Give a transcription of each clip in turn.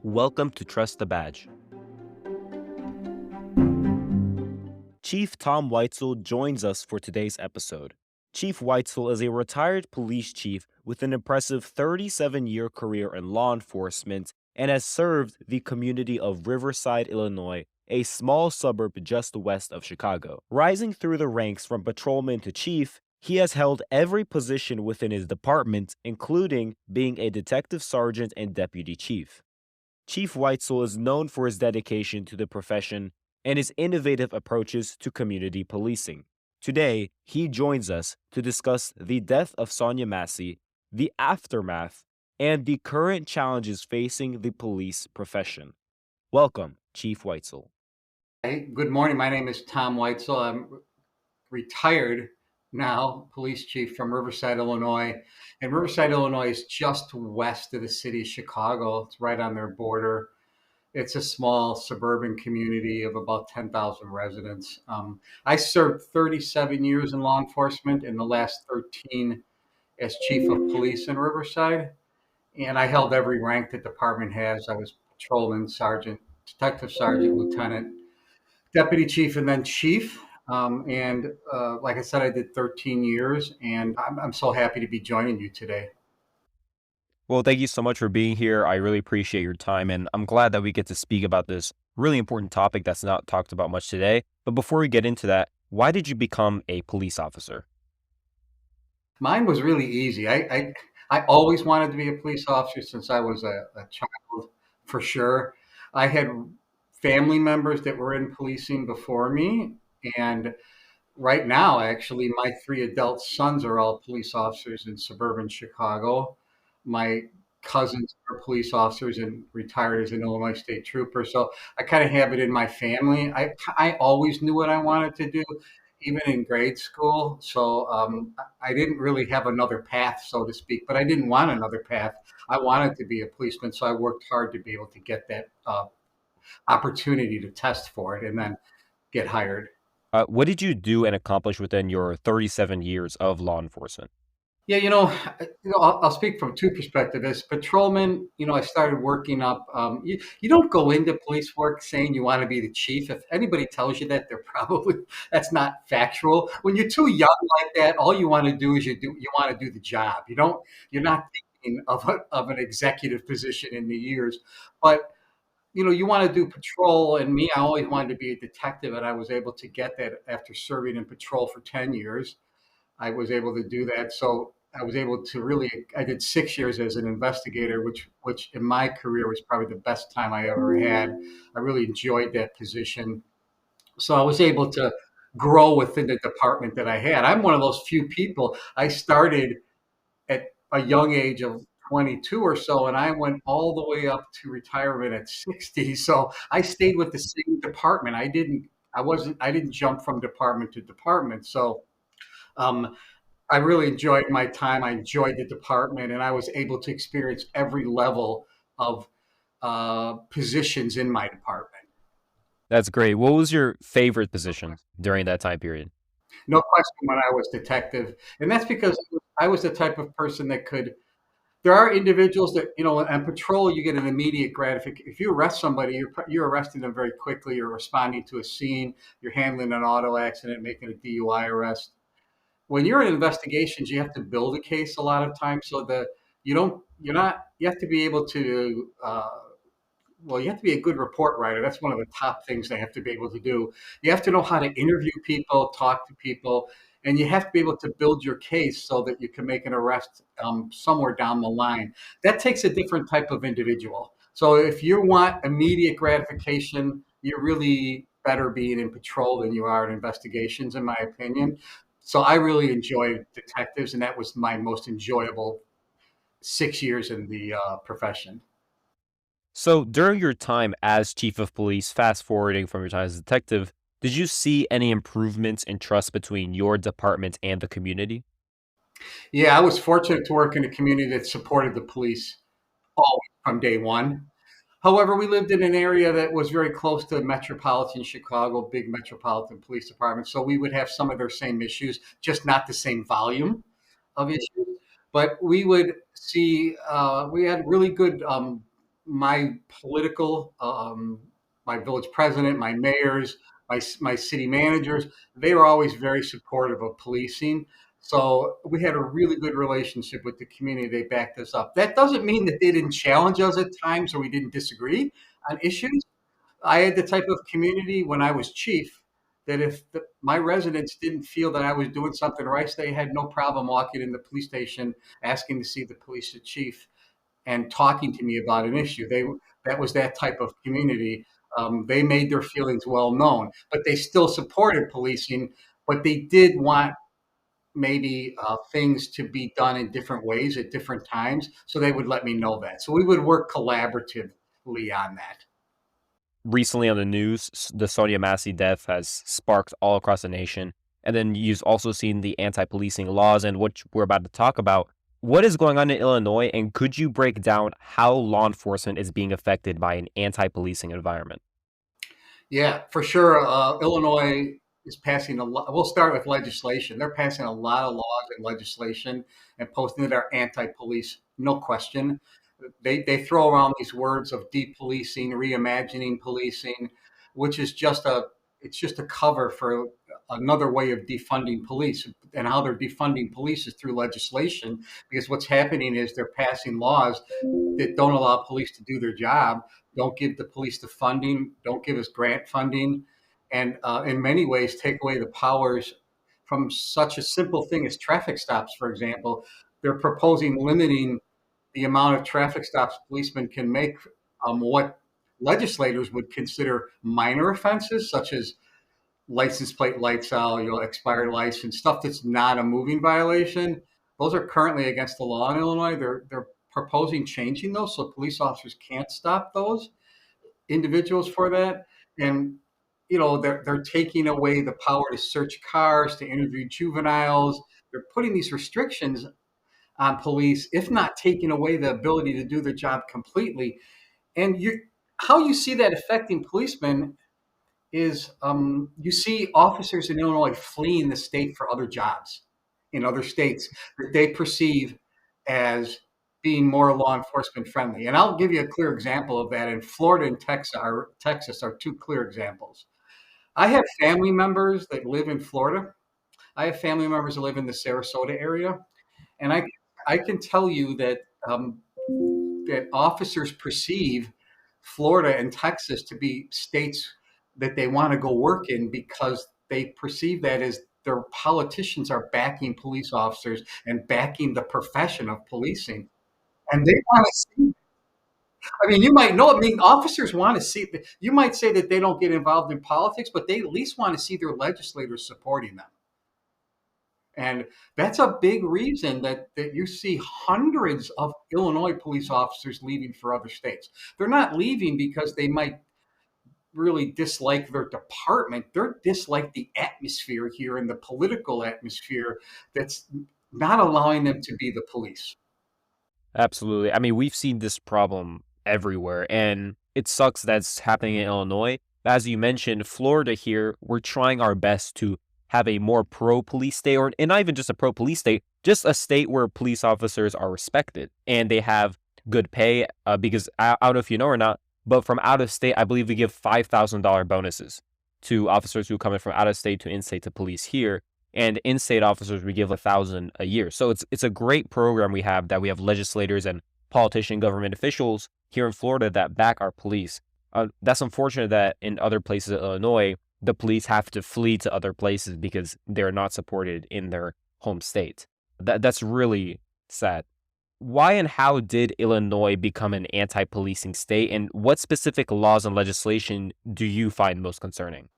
Welcome to Trust the Badge. Chief Tom Weitzel joins us for today's episode. Chief Weitzel is a retired police chief with an impressive 37-year career in law enforcement and has served the community of Riverside, Illinois, a small suburb just west of Chicago. Rising through the ranks from patrolman to chief, he has held every position within his department, including being a detective sergeant and deputy chief. Chief Weitzel is known for his dedication to the profession and his innovative approaches to community policing. Today, he joins us to discuss the death of Sonya Massey, the aftermath, and the current challenges facing the police profession. Welcome, Chief Weitzel. Hey, good morning. My name is Tom Weitzel. I'm retired now, police chief from Riverside, Illinois. And Riverside, Illinois is just west of the city of Chicago. It's right on their border. It's a small suburban community of about 10,000 residents. I served 37 years in law enforcement, and the last 13 as chief of police in Riverside. And I held every rank the department has. I was patrolman, sergeant, detective sergeant, lieutenant, deputy chief, and then chief. Like I said, I did 13 years, and I'm so happy to be joining you today. Well, thank you so much for being here. I really appreciate your time, and I'm glad that we get to speak about this really important topic that's not talked about much today. But before we get into that, why did you become a police officer? Mine was really easy. I always wanted to be a police officer since I was a child, for sure. I had family members that were in policing before me, and right now, actually, my three adult sons are all police officers in suburban Chicago. My cousins are police officers and retired as an Illinois State Trooper. So I kind of have it in my family. I always knew what I wanted to do, even in grade school. I didn't really have another path, so to speak, but I didn't want another path. I wanted to be a policeman, so I worked hard to be able to get that opportunity to test for it and then get hired. What did you do and accomplish within your 37 years of law enforcement? Yeah, I'll speak from two perspectives. As patrolman, I started working up. You don't go into police work saying you want to be the chief. If anybody tells you that, they're probably that's not factual. When you're too young like that, all you want to do is you want to do the job. You're not thinking of an executive position in the years, but you want to do patrol. And me, I always wanted to be a detective, and I was able to get that after serving in patrol for 10 years. I was able to do that. So I was able to I did 6 years as an investigator, which in my career was probably the best time I ever had. I really enjoyed that position. So I was able to grow within the department that I had. I'm one of those few people. I started at a young age of 22 or so, and I went all the way up to retirement at 60. So I stayed with the same department. I didn't jump from department to department. So um, I really enjoyed my time. I enjoyed the department, and I was able to experience every level of positions in my department. That's great. What was your favorite position during that time period? No question when I was detective. And that's because I was the type of person that could. There are individuals that, on patrol, you get an immediate gratification. If you arrest somebody, you're arresting them very quickly. You're responding to a scene. You're handling an auto accident, making a DUI arrest. When you're in investigations, you have to build a case a lot of times so that you have to be able to, you have to be a good report writer. That's one of the top things they have to be able to do. You have to know how to interview people, talk to people, and you have to be able to build your case so that you can make an arrest somewhere down the line. That takes a different type of individual. So if you want immediate gratification, you're really better being in patrol than you are in investigations, in my opinion. So I really enjoyed detectives, and that was my most enjoyable 6 years in the profession. So, during your time as chief of police, fast forwarding from your time as a detective, did you see any improvements in trust between your department and the community? Yeah, I was fortunate to work in a community that supported the police always from day one. However, we lived in an area that was very close to metropolitan Chicago, big metropolitan police department. So we would have some of their same issues, just not the same volume of issues. But we would see, we had really good my political, my village president, my mayors, my city managers, they were always very supportive of policing. So we had a really good relationship with the community. They backed us up. That doesn't mean that they didn't challenge us at times or we didn't disagree on issues. I had the type of community when I was chief that if my residents didn't feel that I was doing something right, they had no problem walking in the police station, asking to see the police chief and talking to me about an issue. That was that type of community. They made their feelings well known, but they still supported policing. But they did want maybe things to be done in different ways at different times, so they would let me know that. So we would work collaboratively on that. Recently on the news, the Sonya Massey death has sparked all across the nation. And then you've also seen the anti-policing laws and what we're about to talk about. What is going on in Illinois, and could you break down how law enforcement is being affected by an anti-policing environment? Yeah, for sure. Illinois is passing a lot. We'll start with legislation. They're passing a lot of laws and legislation and posting that are anti-police, no question. They throw around these words of depolicing, reimagining policing, which is just a it's just a cover for another way of defunding police. And how they're defunding police is through legislation, because what's happening is they're passing laws that don't allow police to do their job, don't give the police the funding, don't give us grant funding, and in many ways take away the powers from such a simple thing as traffic stops, for example. They're proposing limiting the amount of traffic stops policemen can make, what legislators would consider minor offenses, such as license plate lights out, expired license, stuff that's not a moving violation. Those are currently against the law in Illinois. They're proposing changing those so police officers can't stop those individuals for that. And they're taking away the power to search cars, to interview juveniles. They're putting these restrictions on police, if not taking away the ability to do their job completely. And how you see that affecting policemen is, you see officers in Illinois fleeing the state for other jobs in other states that they perceive as being more law enforcement friendly. And I'll give you a clear example of that. In Florida and Texas are two clear examples. I have family members that live in Florida. I have family members that live in the Sarasota area, and I can tell you that, that officers perceive Florida and Texas to be states that they want to go work in because they perceive that as their politicians are backing police officers and backing the profession of policing. And they want to see, I mean, you might know, I mean, officers want to see, you might say that they don't get involved in politics, but they at least want to see their legislators supporting them. And that's a big reason that you see hundreds of Illinois police officers leaving for other states. They're not leaving because they might really dislike their department. They're dislike the atmosphere here and the political atmosphere that's not allowing them to be the police. Absolutely. I mean, we've seen this problem everywhere, and it sucks that's happening in Illinois. As you mentioned, Florida here, we're trying our best to have a more pro-police state, and not even just a pro-police state, just a state where police officers are respected and they have good pay. Because I don't know if you know or not, but from out of state, I believe we give $5,000 bonuses to officers who come in from out of state to in-state to police here, and in-state officers we give 1,000 a year. So it's a great program we have, that we have legislators and politician government officials here in Florida that back our police. That's unfortunate that in other places in Illinois, the police have to flee to other places because they're not supported in their home state. That's really sad. Why and how did Illinois become an anti-policing state, and what specific laws and legislation do you find most concerning?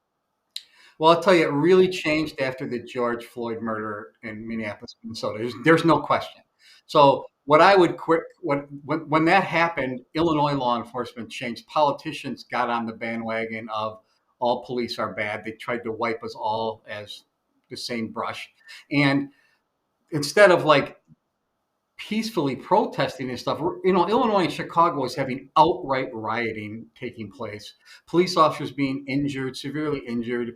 Well, I'll tell you, it really changed after the George Floyd murder in Minneapolis, Minnesota. There's no question. So, what I would quick when that happened, Illinois law enforcement changed. Politicians got on the bandwagon of all police are bad. They tried to wipe us all as the same brush, and instead of like peacefully protesting and stuff. Illinois and Chicago was having outright rioting taking place, police officers being injured, severely injured.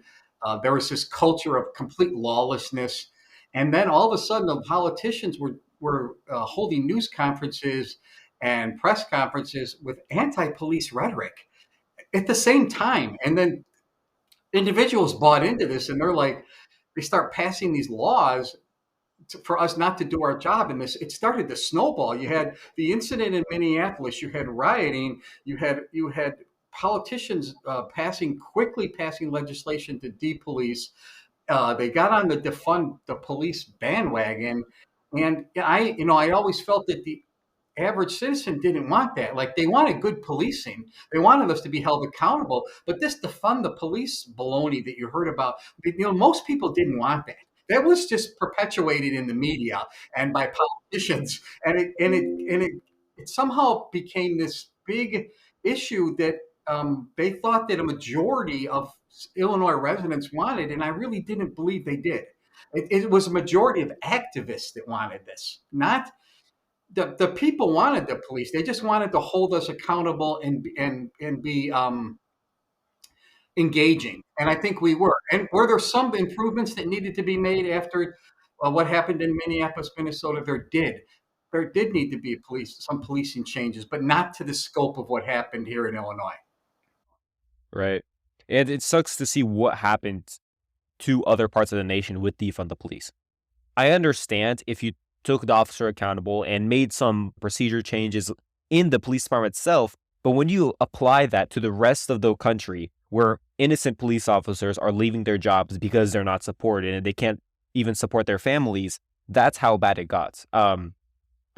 There was this culture of complete lawlessness. And then all of a sudden, the politicians were holding news conferences and press conferences with anti-police rhetoric at the same time. And then individuals bought into this, and they start passing these laws for us not to do our job. And it started to snowball. You had the incident in Minneapolis, you had rioting, you had politicians quickly passing legislation to depolice. They got on the defund the police bandwagon, and I always felt that the average citizen didn't want that. Like, they wanted good policing. They wanted us to be held accountable. But this defund the police baloney that you heard about, most people didn't want that. That was just perpetuated in the media and by politicians, and it somehow became this big issue that they thought that a majority of Illinois residents wanted, and I really didn't believe they did. It was a majority of activists that wanted this, not the people wanted the police. They just wanted to hold us accountable and be engaging. And I think we were. And were there some improvements that needed to be made after what happened in Minneapolis, Minnesota? There did need to be some policing changes, but not to the scope of what happened here in Illinois. Right. And it sucks to see what happened to other parts of the nation with defund the police. I understand if you took the officer accountable and made some procedure changes in the police department itself, but when you apply that to the rest of the country, where innocent police officers are leaving their jobs because they're not supported and they can't even support their families, that's how bad it got. I'm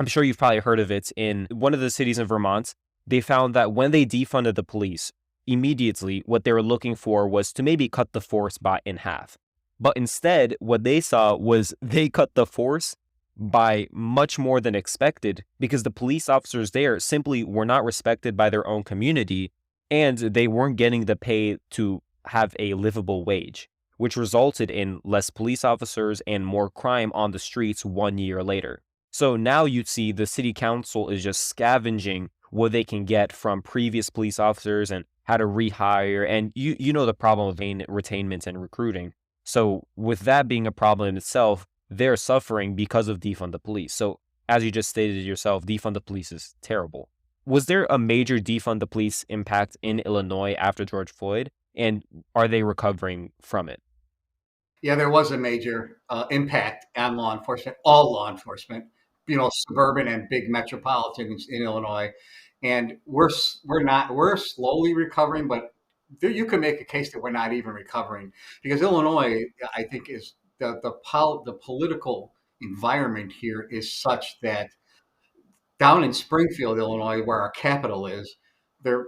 sure you've probably heard of it. In one of the cities in Vermont, they found that when they defunded the police, immediately what they were looking for was to maybe cut the force in half. But instead, what they saw was they cut the force by much more than expected, because the police officers there simply were not respected by their own community, and they weren't getting the pay to have a livable wage, which resulted in less police officers and more crime on the streets 1 year later. So now you see the city council is just scavenging what they can get from previous police officers and how to rehire. And you know the problem of retainment and recruiting. So with that being a problem in itself, they're suffering because of defund the police. So as you just stated yourself, defund the police is terrible. Was there a major defund the police impact in Illinois after George Floyd? And are they recovering from it? Yeah, there was a major impact on law enforcement, all law enforcement, suburban and big metropolitans in Illinois. And we're slowly recovering, but you can make a case that we're not even recovering, because Illinois, I think, is the political environment here is such that down in Springfield, Illinois, where our capital is, they're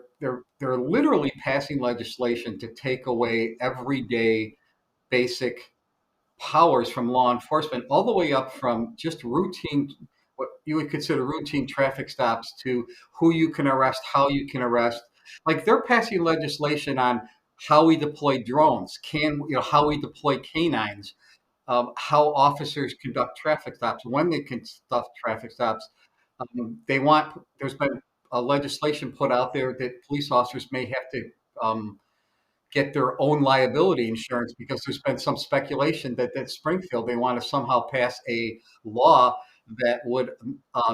literally passing legislation to take away everyday basic powers from law enforcement, all the way up from just routine, what you would consider routine traffic stops, to who you can arrest, how you can arrest. Like, they're passing legislation on how we deploy drones, how we deploy canines, how officers conduct traffic stops, when they conduct traffic stops. There's been a legislation put out there that police officers may have to get their own liability insurance, because there's been some speculation that Springfield, they want to somehow pass a law that would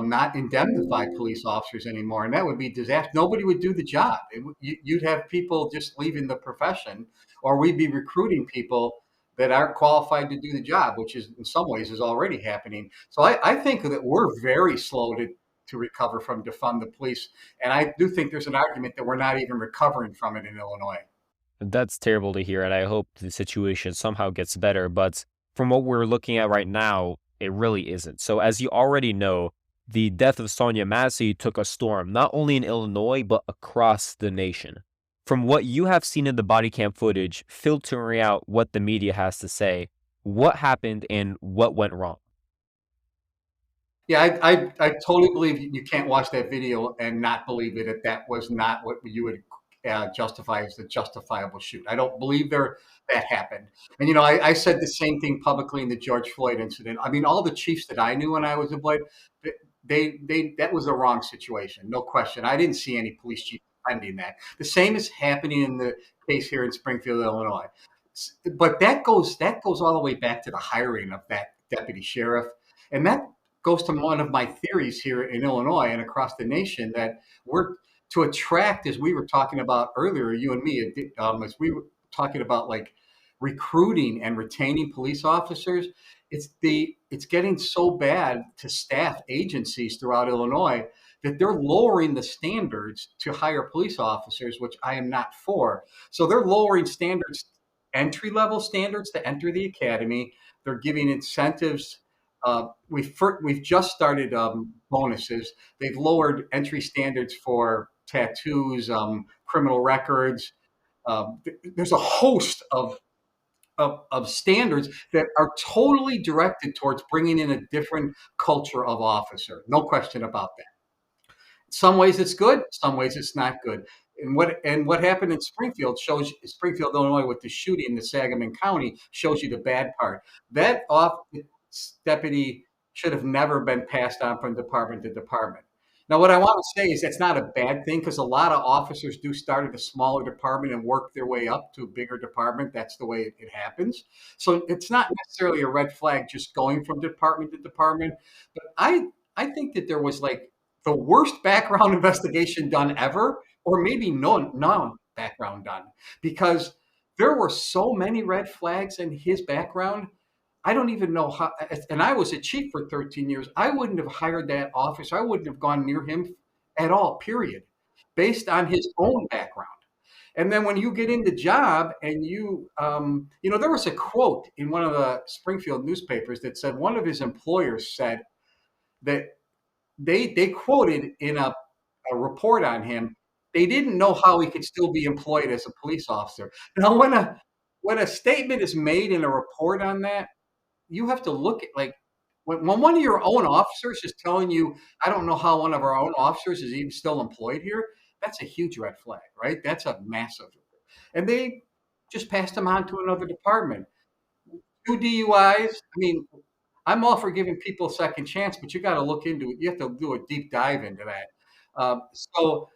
not indemnify police officers anymore, and that would be disaster. Nobody would do the job. You'd have people just leaving the profession, or we'd be recruiting people that aren't qualified to do the job, which is in some ways is already happening. So I think that we're very slow to recover from defund the police, and I do think there's an argument that we're not even recovering from it in Illinois. That's terrible to hear, and I hope the situation somehow gets better. But from what we're looking at right now, it really isn't. So as you already know, the death of Sonya Massey took a storm, not only in Illinois, but across the nation. From what you have seen in the body cam footage, filtering out what the media has to say, what happened and what went wrong? Yeah, I totally believe you can't watch that video and not believe that was not what you would justify as the justifiable shoot. I don't believe that happened. And I said the same thing publicly in the George Floyd incident. I mean, all the chiefs that I knew when I was a Floyd, they that was a wrong situation, no question. I didn't see any police chief defending that. The same is happening in the case here in Springfield, Illinois. But that goes all the way back to the hiring of that deputy sheriff, and that goes to one of my theories here in Illinois and across the nation, that we're to attract, as we were talking about earlier, you and me, as we were talking about like recruiting and retaining police officers. It's getting so bad to staff agencies throughout Illinois that they're lowering the standards to hire police officers, which I am not for. So they're lowering standards, entry level standards to enter the academy. They're giving incentives. We've just started bonuses. They've lowered entry standards for tattoos, criminal records. There's a host of standards that are totally directed towards bringing in a different culture of officer. No question about that. Some ways it's good, some ways it's not good. And what happened in Springfield shows Springfield, Illinois, with the shooting in the Sangamon County shows you the bad part. That deputy should have never been passed on from department to department. Now, what I want to say is that's not a bad thing, because a lot of officers do start at a smaller department and work their way up to a bigger department. That's the way it happens. So it's not necessarily a red flag just going from department to department. But I think that there was like the worst background investigation done ever, or maybe none background done, because there were so many red flags in his background. I don't even know how, and I was a chief for 13 years. I wouldn't have hired that officer. I wouldn't have gone near him at all, period, based on his own background. And then when you get in the job and there was a quote in one of the Springfield newspapers that said one of his employers said that they quoted in a report on him, they didn't know how he could still be employed as a police officer. Now, when a statement is made in a report on that, you have to look at, like, when one of your own officers is telling you, I don't know how one of our own officers is even still employed here. That's a huge red flag, right? That's a massive. And they just passed him on to another department. 2 DUIs. I mean, I'm all for giving people a second chance, but you got to look into it. You have to do a deep dive into that. So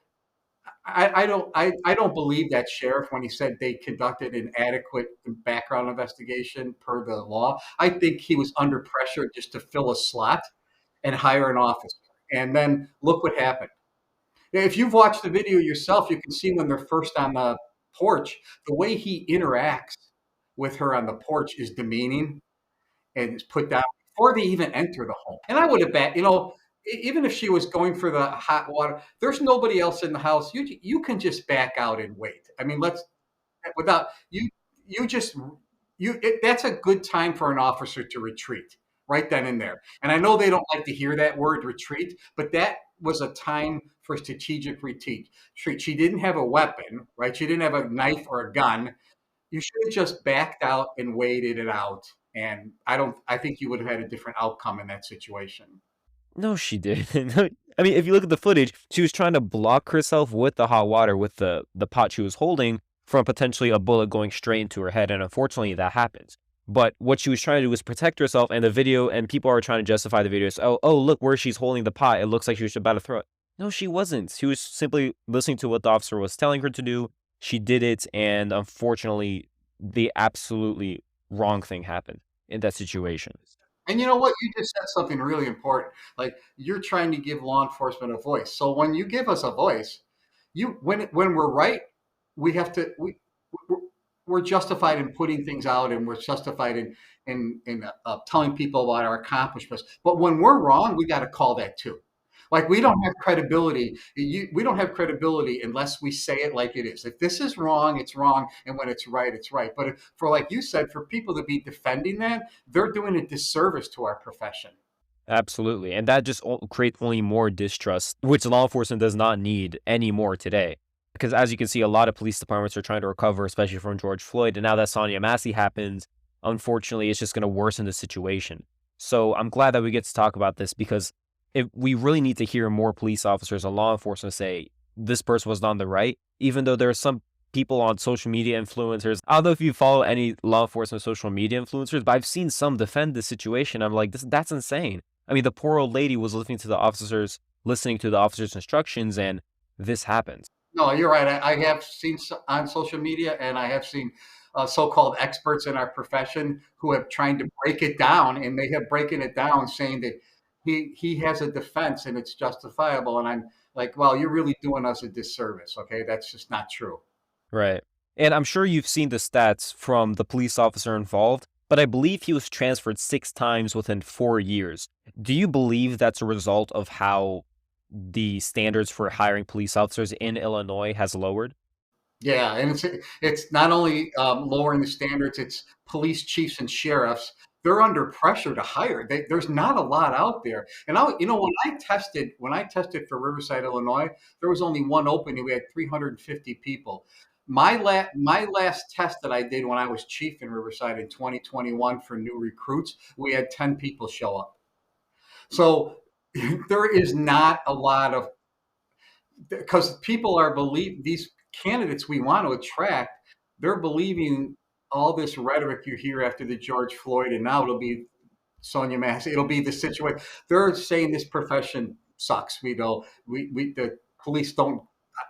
I don't believe that sheriff when he said they conducted an adequate background investigation per the law. I think he was under pressure just to fill a slot and hire an officer. And then look what happened. If you've watched the video yourself, you can see when they're first on the porch, the way he interacts with her on the porch is demeaning and is put down before they even enter the home. And I would have bet, even if she was going for the hot water, there's nobody else in the house. You can just back out and wait. I mean, without you you just that's a good time for an officer to retreat right then and there. And I know they don't like to hear that word retreat, but that was a time for strategic retreat. She didn't have a weapon, right? She didn't have a knife or a gun. You should have just backed out and waited it out. And I think you would have had a different outcome in that situation. No, she didn't. I mean, if you look at the footage, she was trying to block herself with the hot water, with the pot she was holding, from potentially a bullet going straight into her head. And unfortunately, that happens. But what she was trying to do was protect herself, and the video, and people are trying to justify the video. So, oh, look where she's holding the pot. It looks like she was about to throw it. No, she wasn't. She was simply listening to what the officer was telling her to do. She did it, and unfortunately, the absolutely wrong thing happened in that situation. And you know what? You just said something really important. Like, you're trying to give law enforcement a voice. So when you give us a voice, when we're right, we have to we're, we're justified in putting things out, and we're justified in telling people about our accomplishments. But when we're wrong, we got to call that too. Like, we don't have credibility. We don't have credibility unless we say it like it is. If this is wrong, it's wrong, and when it's right, it's right. But for, like you said, for people to be defending that, they're doing a disservice to our profession. Absolutely. And that just creates only more distrust, which law enforcement does not need anymore today. Because as you can see, a lot of police departments are trying to recover, especially from George Floyd. And now that Sonya Massey happens, unfortunately, it's just going to worsen the situation. So I'm glad that we get to talk about this, because we really need to hear more police officers and law enforcement say this person was on the right, even though there are some people on social media influencers. I don't know if you follow any law enforcement social media influencers, but I've seen some defend the situation. I'm like, that's insane. I mean, the poor old lady was listening to the officers' instructions, and this happens. No, you're right. I have seen on social media, and I have seen so-called experts in our profession who have tried to break it down, and they have breaking it down, saying that he has a defense and it's justifiable. And I'm like, well, you're really doing us a disservice. Okay, that's just not true. Right. And I'm sure you've seen the stats from the police officer involved, but I believe he was transferred 6 times within 4 years. Do you believe that's a result of how the standards for hiring police officers in Illinois has lowered? Yeah, and it's not only lowering the standards; it's police chiefs and sheriffs. They're under pressure to hire. There's not a lot out there. And when I tested for Riverside, Illinois, there was only one opening. We had 350 people. My last test that I did when I was chief in Riverside in 2021 for new recruits, we had 10 people show up. So there is not a lot of, because people are believe these candidates we want to attract, they're believing all this rhetoric you hear after the George Floyd, and now it'll be Sonya Massey. It'll be the situation. They're saying this profession sucks. We the police don't.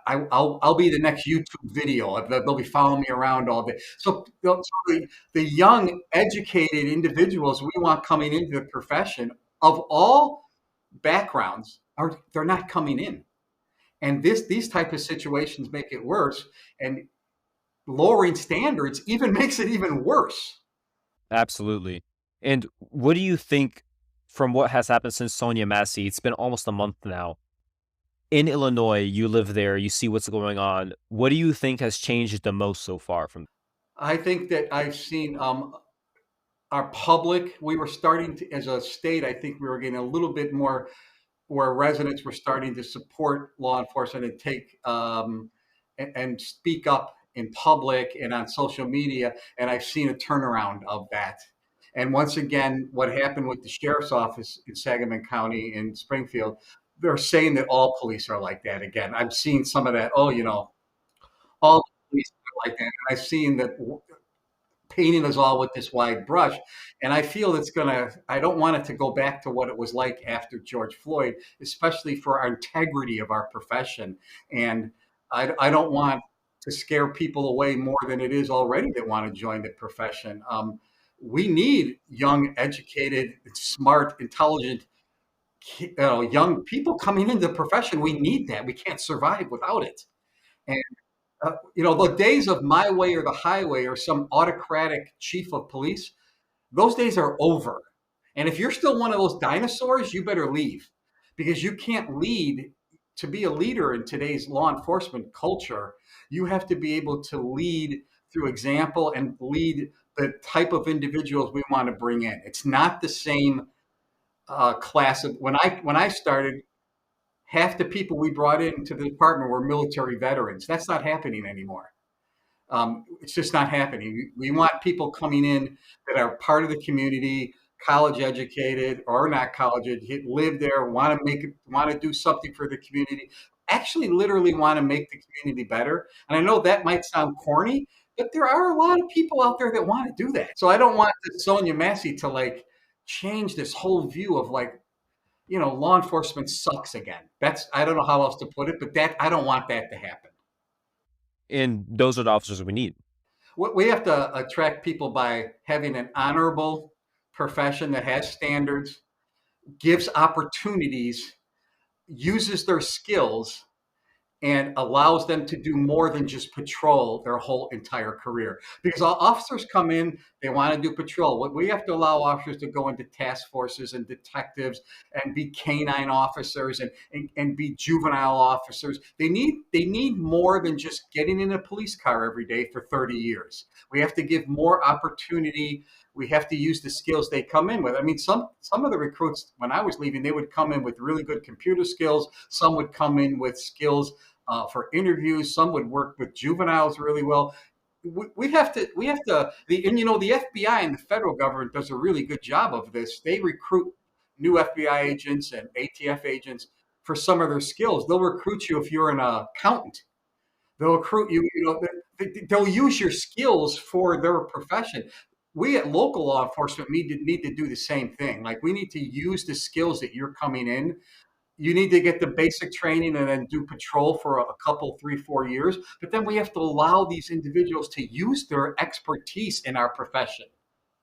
I'll be the next YouTube video. They'll be following me around all day. So the young, educated individuals we want coming into the profession of all backgrounds they're not coming in, and these type of situations make it worse, and lowering standards even makes it even worse. Absolutely. And what do you think from what has happened since Sonya Massey? It's been almost a month now. In Illinois, you live there, you see what's going on. What do you think has changed the most so far from? I think that I've seen our public. We were starting to, as a state, I think we were getting a little bit more where residents were starting to support law enforcement and take and speak up in public and on social media. And I've seen a turnaround of that. And once again, what happened with the sheriff's office in Sangamon County in Springfield, they're saying that all police are like that again. I've seen some of that. Oh, all police are like that. And I've seen that painting us all with this wide brush. And I feel I don't want it to go back to what it was like after George Floyd, especially for our integrity of our profession. And I don't want to scare people away more than it is already that want to join the profession. We need young, educated, smart, intelligent, young people coming into the profession. We need that. We can't survive without it. And the days of my way or the highway or some autocratic chief of police, those days are over. And if you're still one of those dinosaurs, you better leave, because you can't lead. To be a leader in today's law enforcement culture, you have to be able to lead through example and lead the type of individuals we want to bring in. It's not the same class of when I started. Half the people we brought into the department were military veterans. That's not happening anymore. It's just not happening. We want people coming in that are part of the community, college educated or not college educated, live there, want to do something for the community, actually literally want to make the community better. And I know that might sound corny, but there are a lot of people out there that want to do that. So I don't want Sonya Massey to change this whole view of law enforcement sucks again. I don't know how else to put it, but I don't want that to happen. And those are the officers we need. We have to attract people by having an honorable profession that has standards, gives opportunities, uses their skills, and allows them to do more than just patrol their whole entire career. Because officers come in, they want to do patrol. We have to allow officers to go into task forces and detectives and be canine officers and be juvenile officers. They need more than just getting in a police car every day for 30 years. We have to give more opportunity. We have to use the skills they come in with. I mean, some of the recruits, when I was leaving, they would come in with really good computer skills. Some would come in with skills for interviews. Some would work with juveniles really well. We have to, the FBI and the federal government does a really good job of this. They recruit new FBI agents and ATF agents for some of their skills. They'll recruit you if you're an accountant. They'll recruit you, they'll use your skills for their profession. We at local law enforcement need to do the same thing. We need to use the skills that you're coming in. You need to get the basic training and then do patrol for a couple, 3, 4 years. But then we have to allow these individuals to use their expertise in our profession.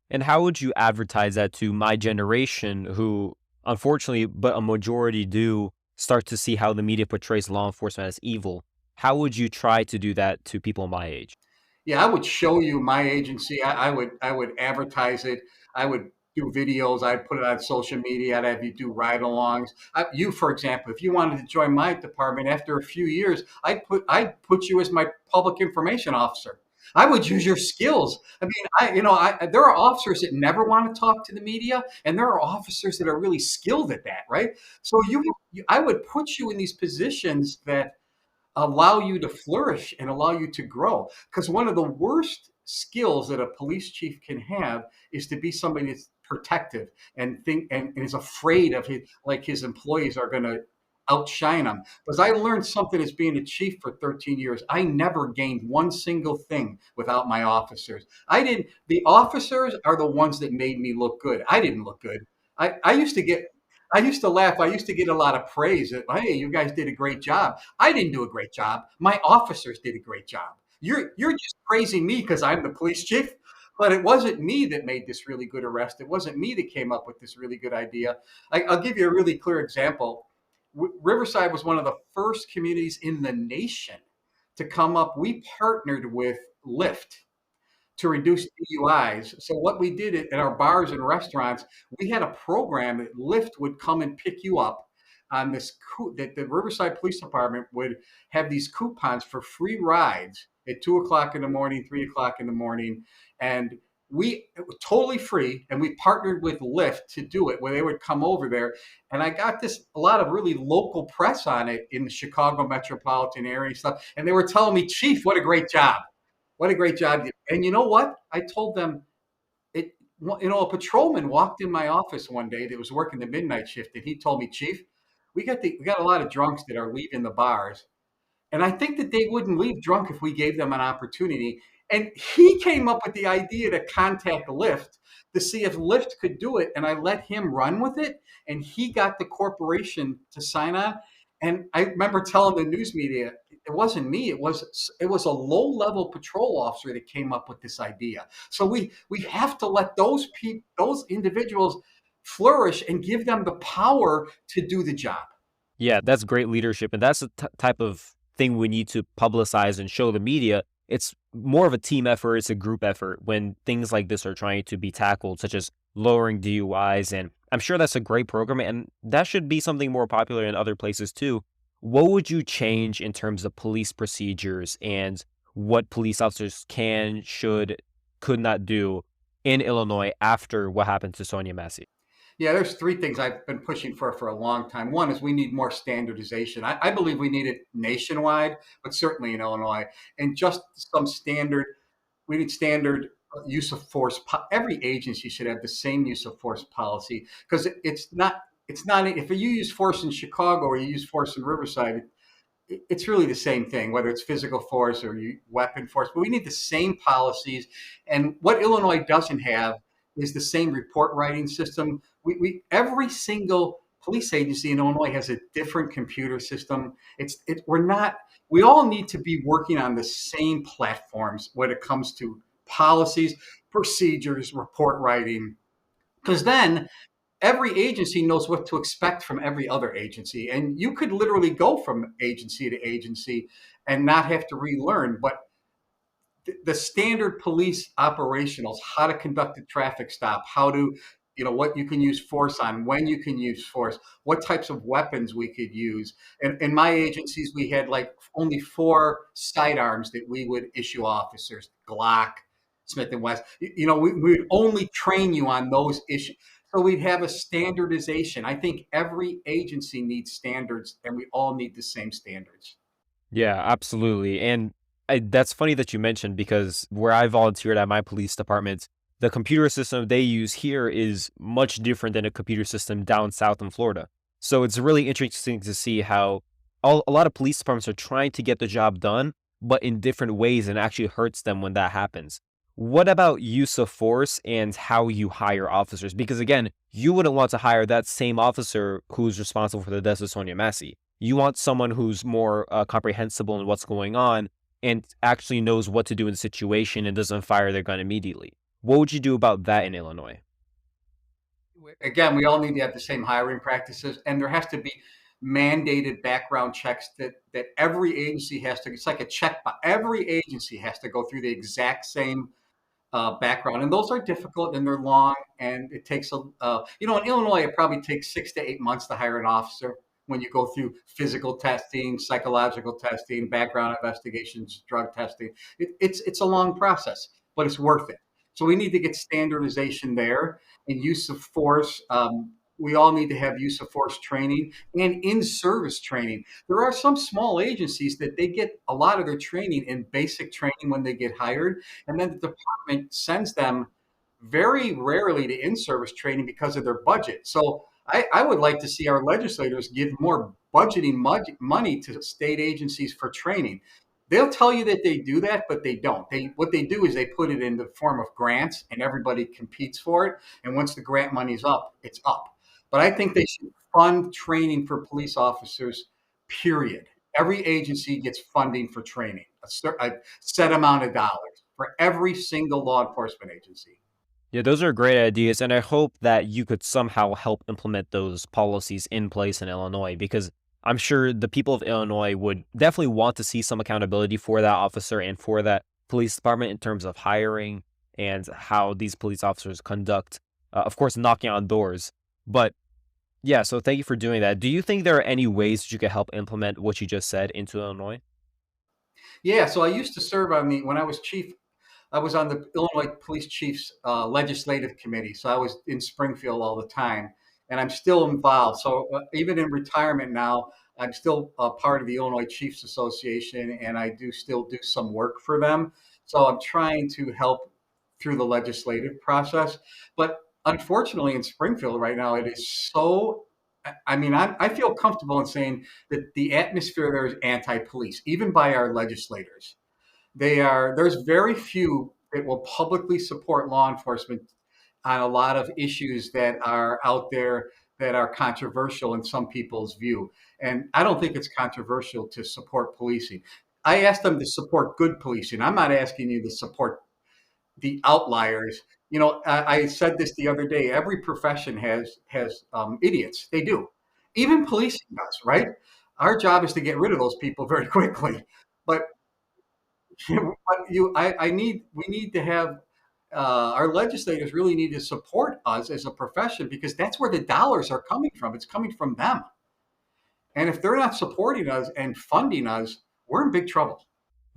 And how would you advertise that to my generation who unfortunately, but a majority do start to see how the media portrays law enforcement as evil. How would you try to do that to people my age? Yeah, I would show you my agency. I would advertise it. I would do videos. I'd put it on social media. I'd have you do ride-alongs. You, for example, if you wanted to join my department after a few years, I'd put you as my public information officer. I would use your skills. I mean, there are officers that never want to talk to the media, and there are officers that are really skilled at that, right? So I would put you in these positions that allow you to flourish and allow you to grow. Because one of the worst skills that a police chief can have is to be somebody that's protective and and is afraid of his employees are going to outshine him. Because I learned something as being a chief for 13 years. I never gained one single thing without my officers. I didn't. The officers are the ones that made me look good. I didn't look good. I used to get. I used to laugh. I used to get a lot of praise that, hey, you guys did a great job. I didn't do a great job. My officers did a great job. You're just praising me because I'm the police chief, but it wasn't me that made this really good arrest. It wasn't me that came up with this really good idea. I'll give you a really clear example. Riverside was one of the first communities in the nation to come up. We partnered with Lyft to reduce DUIs. So what we did in our bars and restaurants, we had a program that Lyft would come and pick you up on this that the Riverside Police Department would have these coupons for free rides at 2 o'clock in the morning, 3 o'clock in the morning, and it was totally free. And we partnered with Lyft to do it, where they would come over there. And I got a lot of really local press on it in the Chicago metropolitan area and stuff. And they were telling me, Chief, what a great job. What a great job. And you know what? I told them it, a patrolman walked in my office one day that was working the midnight shift, and he told me, Chief, we got a lot of drunks that are leaving the bars. And I think that they wouldn't leave drunk if we gave them an opportunity. And he came up with the idea to contact Lyft to see if Lyft could do it. And I let him run with it. And he got the corporation to sign on. And I remember telling the news media, it wasn't me. It was a low-level patrol officer that came up with this idea. So we have to let those individuals flourish and give them the power to do the job. Yeah, that's great leadership. And that's the type of thing we need to publicize and show the media. It's more of a team effort, it's a group effort when things like this are trying to be tackled, such as lowering DUIs. And I'm sure that's a great program, and that should be something more popular in other places too. What would you change in terms of police procedures and what police officers can, should, could not do in Illinois after what happened to Sonya Massey? Yeah, there's three things I've been pushing for a long time. One is we need more standardization. I believe we need it nationwide, but certainly in Illinois, and just some standard. We need standard use of force. Every agency should have the same use of force policy, because it's not. It's not. If you use force in Chicago or you use force in Riverside, it's really the same thing, whether it's physical force or weapon force. But we need the same policies. And what Illinois doesn't have is the same report writing system. Every single police agency in Illinois has a different computer system. We're not. We all need to be working on the same platforms when it comes to policies, procedures, report writing, because then every agency knows what to expect from every other agency. And you could literally go from agency to agency and not have to relearn. But the standard police operationals, how to conduct a traffic stop, how to, what you can use force on, when you can use force, what types of weapons we could use. And in my agencies, we had like only 4 sidearms that we would issue officers: Glock, Smith and West. We would only train you on those issues. So we'd have a standardization. I think every agency needs standards, and we all need the same standards. Yeah, absolutely. And that's funny that you mentioned, because where I volunteered at my police department, the computer system they use here is much different than a computer system down south in Florida. So it's really interesting to see how a lot of police departments are trying to get the job done, but in different ways, and actually hurts them when that happens. What about use of force and how you hire officers? Because again, you wouldn't want to hire that same officer who's responsible for the death of Sonya Massey. You want someone who's more comprehensible in what's going on and actually knows what to do in the situation and doesn't fire their gun immediately. What would you do about that in Illinois? again, we all need to have the same hiring practices, and there has to be mandated background checks that every agency has to. It's like a check, but every agency has to go through the exact same background, and those are difficult and they're long, and it takes in Illinois it probably takes 6 to 8 months to hire an officer when you go through physical testing, psychological testing, background investigations, drug testing. It's a long process, but it's worth it. So we need to get standardization there and use of force. We all need to have use of force training and in service training. There are some small agencies that they get a lot of their training in basic training when they get hired, and then the department sends them very rarely to in-service training because of their budget. So I would like to see our legislators give more budgeting money to state agencies for training. They'll tell you that they do that, but they don't. What they do is they put it in the form of grants, and everybody competes for it. And once the grant money's up, it's up. But I think they should fund training for police officers. Period. Every agency gets funding for training, a set amount of dollars for every single law enforcement agency. Yeah, those are great ideas, and I hope that you could somehow help implement those policies in place in Illinois because I'm sure the people of Illinois would definitely want to see some accountability for that officer and for that police department in terms of hiring and how these police officers conduct, of course, knocking on doors. But yeah, so thank you for doing that. Do you think there are any ways that you could help implement what you just said into Illinois? Yeah, so I used to serve when I was chief. I was on the Illinois Police Chiefs Legislative Committee, so I was in Springfield all the time, and I'm still involved. So even in retirement now, I'm still part of the Illinois Chiefs Association, and I do still do some work for them. So I'm trying to help through the legislative process. But unfortunately, in Springfield right now, it is so. I feel comfortable in saying that the atmosphere there is anti-police, even by our legislators. There's very few that will publicly support law enforcement on a lot of issues that are out there that are controversial in some people's view. And I don't think it's controversial to support policing. I asked them to support good policing. I'm not asking you to support the outliers. I said this the other day. Every profession has idiots. They do. Even policing does, right? Our job is to get rid of those people very quickly. But we need to have our legislators really need to support us as a profession because that's where the dollars are coming from. It's coming from them. And if they're not supporting us and funding us, we're in big trouble.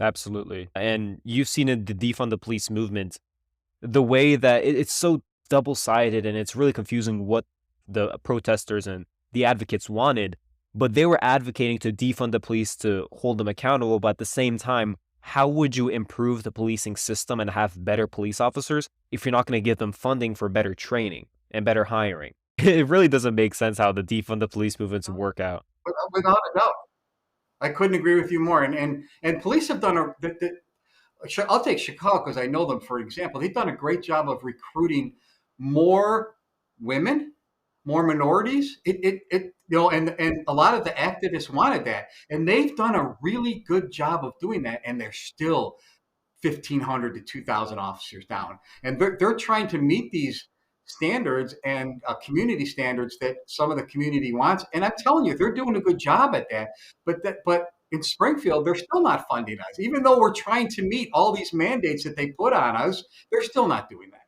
Absolutely. And you've seen in the defund the police movement the way that it's so double-sided and it's really confusing what the protesters and the advocates wanted, but they were advocating to defund the police to hold them accountable, but at the same time, how would you improve the policing system and have better police officers if you're not going to give them funding for better training and better hiring? It really doesn't make sense how the defund the police movements work out. Without a doubt, I couldn't agree with you more. And police have done I'll take Chicago because I know them, for example. They've done a great job of recruiting more women, more minorities. And a lot of the activists wanted that, and they've done a really good job of doing that. And they're still 1,500 to 2,000 officers down, and they're trying to meet these standards and community standards that some of the community wants. And I'm telling you, they're doing a good job at that. But in Springfield, they're still not funding us, even though we're trying to meet all these mandates that they put on us. They're still not doing that.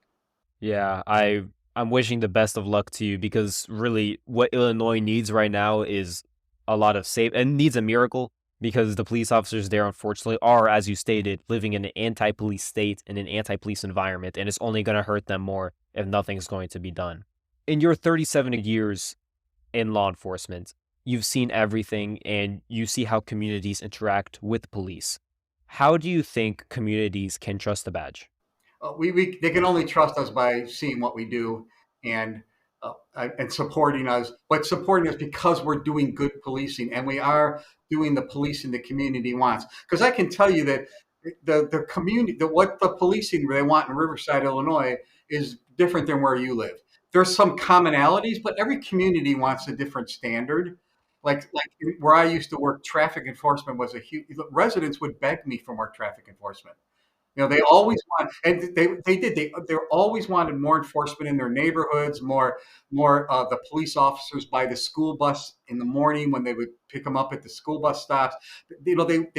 Yeah, I'm wishing the best of luck to you because really what Illinois needs right now is a lot of safe and needs a miracle because the police officers there unfortunately are, as you stated, living in an anti-police state in an anti-police environment, and it's only going to hurt them more if nothing's going to be done. In your 37 years in law enforcement, you've seen everything and you see how communities interact with police. How do you think communities can trust the badge? We they can only trust us by seeing what we do and and supporting us, but supporting us because we're doing good policing and we are doing the policing the community wants. Because I can tell you that the community, what the policing they want in Riverside, Illinois, is different than where you live. There's some commonalities, but every community wants a different standard. Like where I used to work, traffic enforcement was a huge. Residents would beg me for more traffic enforcement. They always want, and they did. They always wanted more enforcement in their neighborhoods, more the police officers by the school bus in the morning when they would pick them up at the school bus stops. They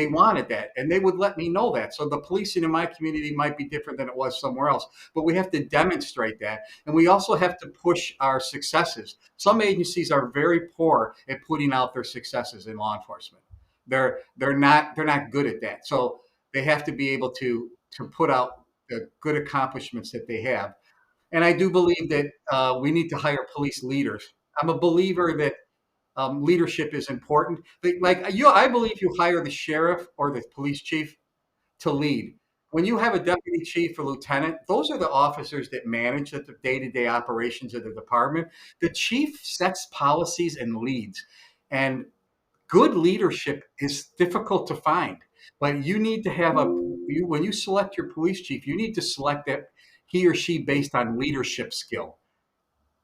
wanted that, and they would let me know that. So the policing in my community might be different than it was somewhere else, but we have to demonstrate that, and we also have to push our successes. Some agencies are very poor at putting out their successes in law enforcement. They're not good at that. So they have to be able to put out the good accomplishments that they have. And I do believe that we need to hire police leaders. I'm a believer that leadership is important. Like you, I believe you hire the sheriff or the police chief to lead. When you have a deputy chief or lieutenant, those are the officers that manage the day-to-day operations of the department. The chief sets policies and leads. And good leadership is difficult to find, but you need to have when you select your police chief, you need to select that he or she based on leadership skill.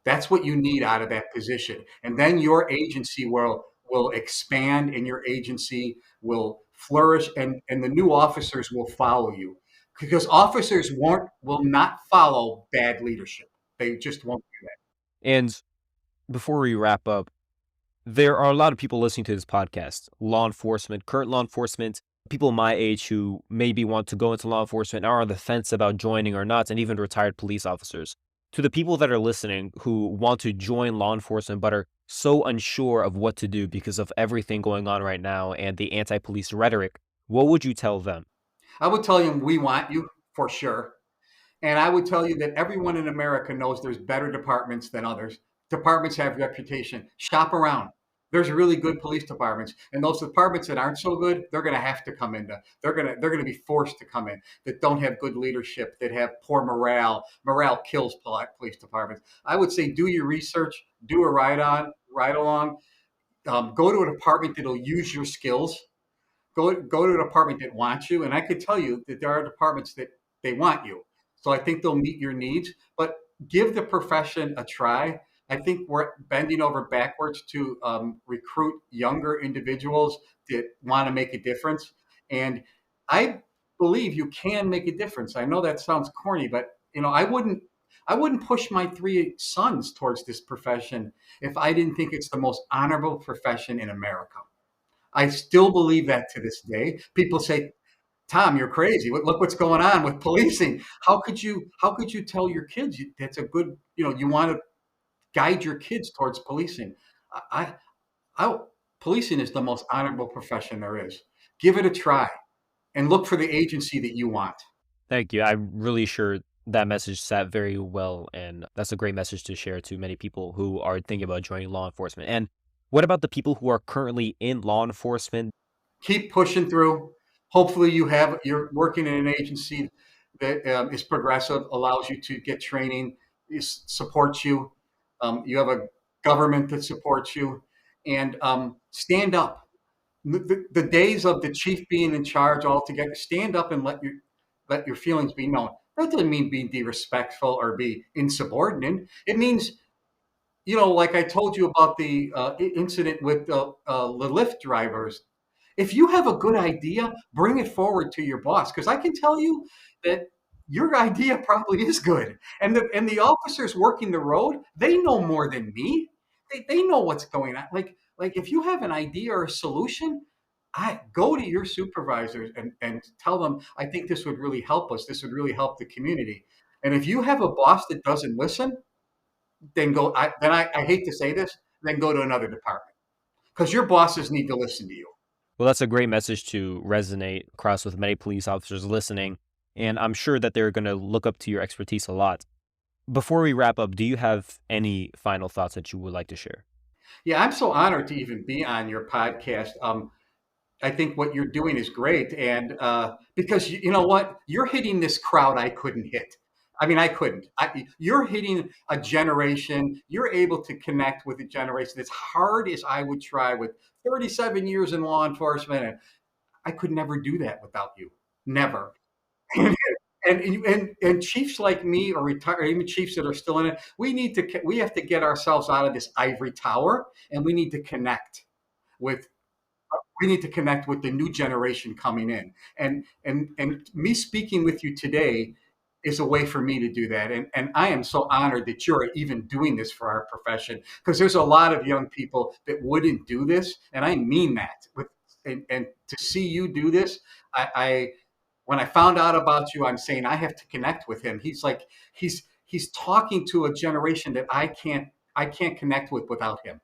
That's what you need out of that position, and then your agency will expand, and your agency will flourish, and the new officers will follow you, because officers won't will not follow bad leadership. They just won't do that. And before we wrap up, there are a lot of people listening to this podcast, law enforcement, current law enforcement, people my age who maybe want to go into law enforcement, are on the fence about joining or not, and even retired police officers. To the people that are listening who want to join law enforcement but are so unsure of what to do because of everything going on right now and the anti-police rhetoric, what would you tell them? I would tell them we want you for sure. And I would tell you that everyone in America knows there's better departments than others. Departments have reputation. Shop around. There's really good police departments, and those departments that aren't so good, they're going to have to come into. They're going to be forced to come in. That don't have good leadership, that have poor morale. Morale kills police departments. I would say do your research, do a ride along. Go to a department that'll use your skills. Go to a department that wants you, and I could tell you that there are departments that they want you. So I think they'll meet your needs, but give the profession a try. I think we're bending over backwards to recruit younger individuals that want to make a difference, and I believe you can make a difference. I know that sounds corny, but I wouldn't push my three sons towards this profession if I didn't think it's the most honorable profession in America. I still believe that to this day. People say, "Tom, you're crazy. Look what's going on with policing. How could you tell your kids that's a good, you want to guide your kids towards policing?" I, I Policing is the most honorable profession there is. Give it a try and look for the agency that you want. Thank you. I'm really sure that message sat very well, and that's a great message to share to many people who are thinking about joining law enforcement. And what about the people who are currently in law enforcement? Keep pushing through. Hopefully, you're working in an agency that is progressive, allows you to get training, supports you. You have a government that supports you, and stand up. The days of the chief being in charge altogether, stand up and let your feelings be known. That doesn't mean be disrespectful or be insubordinate. It means, like I told you about the incident with the Lyft drivers. If you have a good idea, bring it forward to your boss, because I can tell you that your idea probably is good. And the officers working the road, they know more than me. They know what's going on. Like if you have an idea or a solution, I go to your supervisors and tell them, I think this would really help us. This would really help the community. And if you have a boss that doesn't listen, then I hate to say this, then go to another department, because your bosses need to listen to you. Well, that's a great message to resonate across with many police officers listening, and I'm sure that they're going to look up to your expertise a lot. Before we wrap up, do you have any final thoughts that you would like to share? Yeah, I'm so honored to even be on your podcast. I think what you're doing is great, and because you know what, you're hitting this crowd I couldn't hit. I mean, I couldn't. You're hitting a generation. You're able to connect with a generation as hard as I would try with 37 years in law enforcement, and I could never do that without you. Never. And chiefs like me, or or even chiefs that are still in it, we have to get ourselves out of this ivory tower, and we need to connect with we need to connect with the new generation coming in. And me speaking with you today is a way for me to do that. And I am so honored that you're even doing this for our profession, because there's a lot of young people that wouldn't do this. And I mean that. And to see you do this, I when I found out about you, I'm saying I have to connect with him. He's talking to a generation that I can't connect with without him.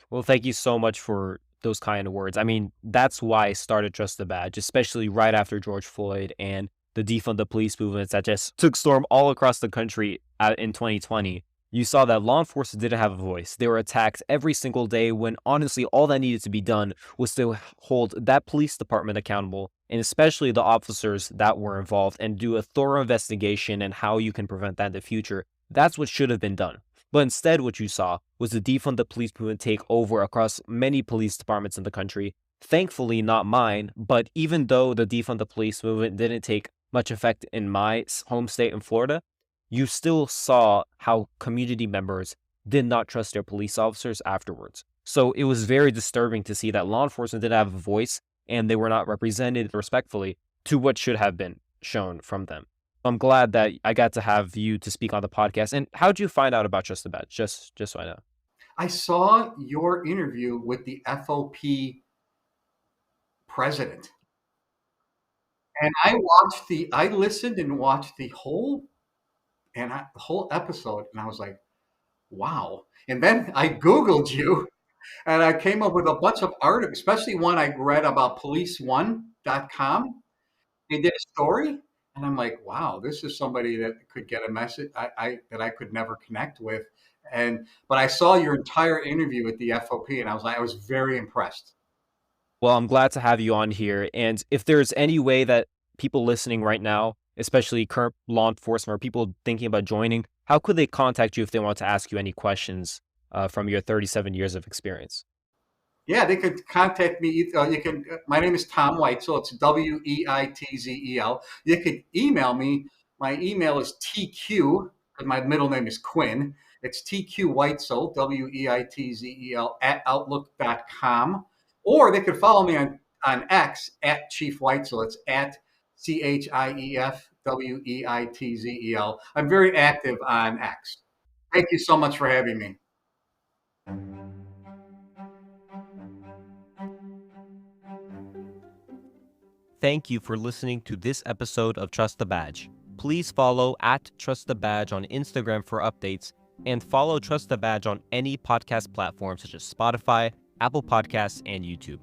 Well, thank you so much for those kind of words. I mean, that's why I started Trust the Badge, especially right after George Floyd and the defund the police movements that just took storm all across the country in 2020. You saw that law enforcement didn't have a voice. They were attacked every single day when honestly all that needed to be done was to hold that police department accountable, and especially the officers that were involved, and do a thorough investigation and how you can prevent that in the future. That's what should have been done. But instead, what you saw was the defund the police movement take over across many police departments in the country. Thankfully, not mine, but even though the defund the police movement didn't take much effect in my home state in Florida, you still saw how community members did not trust their police officers afterwards. So it was very disturbing to see that law enforcement didn't have a voice and they were not represented respectfully to what should have been shown from them. I'm glad that I got to have you to speak on the podcast. And how did you find out about Just the Badge? Just so I know. I saw your interview with the FOP president, and I listened and watched the whole episode, and I was like, wow. And then I Googled you, and I came up with a bunch of articles, especially one I read about police1.com. They did a story, and I'm like, wow, this is somebody that could get a message that I could never connect with. But I saw your entire interview with the FOP, and I was very impressed. Well, I'm glad to have you on here. And if there's any way that people listening right now, especially current law enforcement or people thinking about joining, how could they contact you if they want to ask you any questions from your 37 years of experience? Yeah, they could contact me. You can. My name is Tom Weitzel. It's Weitzel. You could email me. My email is TQ, because my middle name is Quinn. It's TQ Weitzel, Weitzel, at outlook.com. Or they could follow me on X at Chief Weitzel. It's at ChiefWeitzel. I'm very active on X. Thank you so much for having me. Thank you for listening to this episode of Trust the Badge. Please follow at Trust the Badge on Instagram for updates, and follow Trust the Badge on any podcast platform such as Spotify, Apple Podcasts, and YouTube.